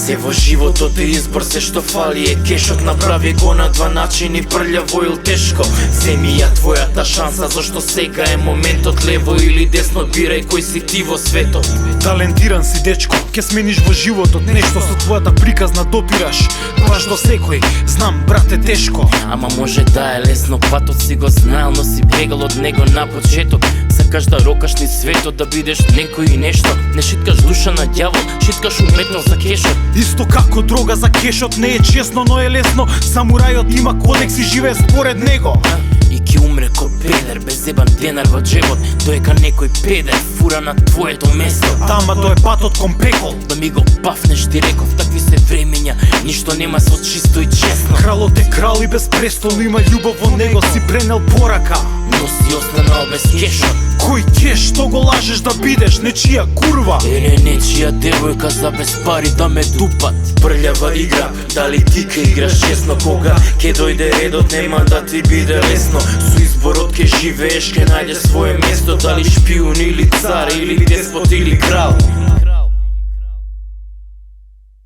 Се во животот е избор, се што фали е кешот. Направи го на два начини, прљаво или тешко. Земи ја твојата шанса, зашто сега е моментот. Лево или десно, бирај кој си ти во светот. Талентиран си дечко, ке смениш во животот нешто, со твојата приказна допираш баш до секој. Знам, брате, тешко, ама може да е лесно, патот си го знаел, но си бегал од него на почеток. Сакаш да рокаш ни светот, да бидеш некој и нешто. Не шиткаш душа на ѓавол, шиткаш уметност за кешот. исто како дрога за кешот, не е честно, но е лесно. Самурајот има кодекс и живее според него. И ки умре ко педер, без ебан денар во джебот, доека некој педер фура на твоето место. Тама тоа е патот кон пекол. Да ми го пафнеш, ти реков, такви се времења, ништо нема со чисто и честно. Кралот е крал и без престол, има љубов во него, си пренел порака. Но си останал без кешот. Кој кеш, што го лажеш да бидеш нечија курва? Или нечија девојка за без пари да ме дупат. Прљава игра, дали ти ке играш честно? Кога ке дојде редот, нема да ти биде лесно. Со изборот ке живееш, ке најдеш своје место. Дали шпион или цар, или деспот или крал.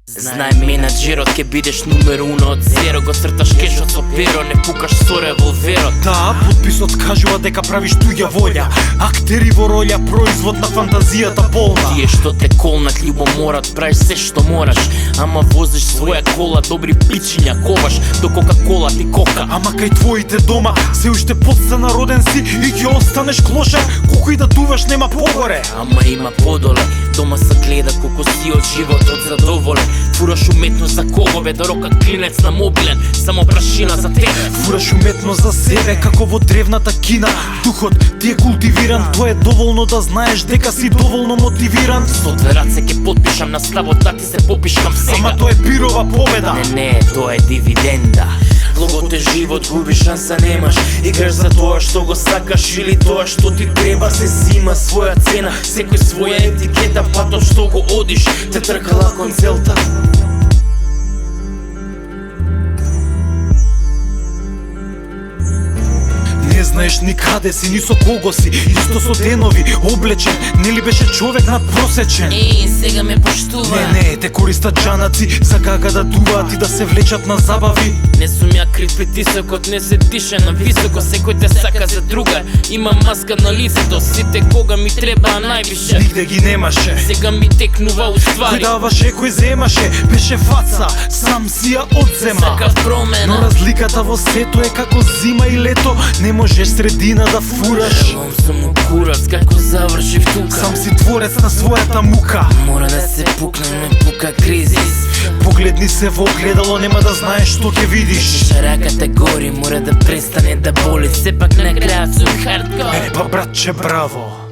Знај менаџерот, ке бидеш номер 1 од 0. Го црташ кешот со перо, не пукаш со револверот. Да, подписот кажува дека правиш туѓа волја. Актери во роља, производ на фантазијата болна. Тие што те колнат љубоморат, правиш се што мораш. Ама возиш своја кола, добри пичиња коваш, до Кока-кола ти кока. Ама кај твоите дома се уште подстанароден си и ќе останеш клошар, колку и да дуваш нема погоре. Ама има подоле, дома се гледа колку си од животот задоволен. Фураш уметност за когове, да рока клинец на мобилен, само прашина за тебе. Фураш уметност за себе, како во древната кина. Духот ти е култивиран, тоа е доволно да знаеш дека си доволно мотивиран. Со две раце ке подпишам на ставот, да ти се попишкам сега. Ама тоа е пирова победа. Не, тоа е дивиденда. Логот е живот, губи шанса немаш. Играш за тоа што го сакаш или тоа што ти треба. Се си има своја цена, секој своја етикета. Патот што го одиш, те тркала кон целта. Не знаеш ни каде си, ни со кого си, исто со денови, облечен, нели беше човек надпросечен? Сега ме поштува. Не, те користат джанаци, за кака да дуваат и да се влечат на забави. Не сум ја крив притисокот, не се дише на високо. Секој те сака за друга, има маска на лицето. Сите кога ми треба највише, Нигде ги немаше. сега ми текнува уствари. Кој даваше, кој земаше, беше фаца, сам си ја одзема. Сакав Но промена. разликата во сето е како зима и лето, не можеш средина да фураш. Елом сум у курац, како завршив тука. Сам си творец на својата мука. Мора да се пукне, ме пука кризис. Погледни се во огледало, нема да знаеш што ќе видиш. Раката гори, мора да престане да боли. Сепак на крајот сум хардкор. Па братче, браво.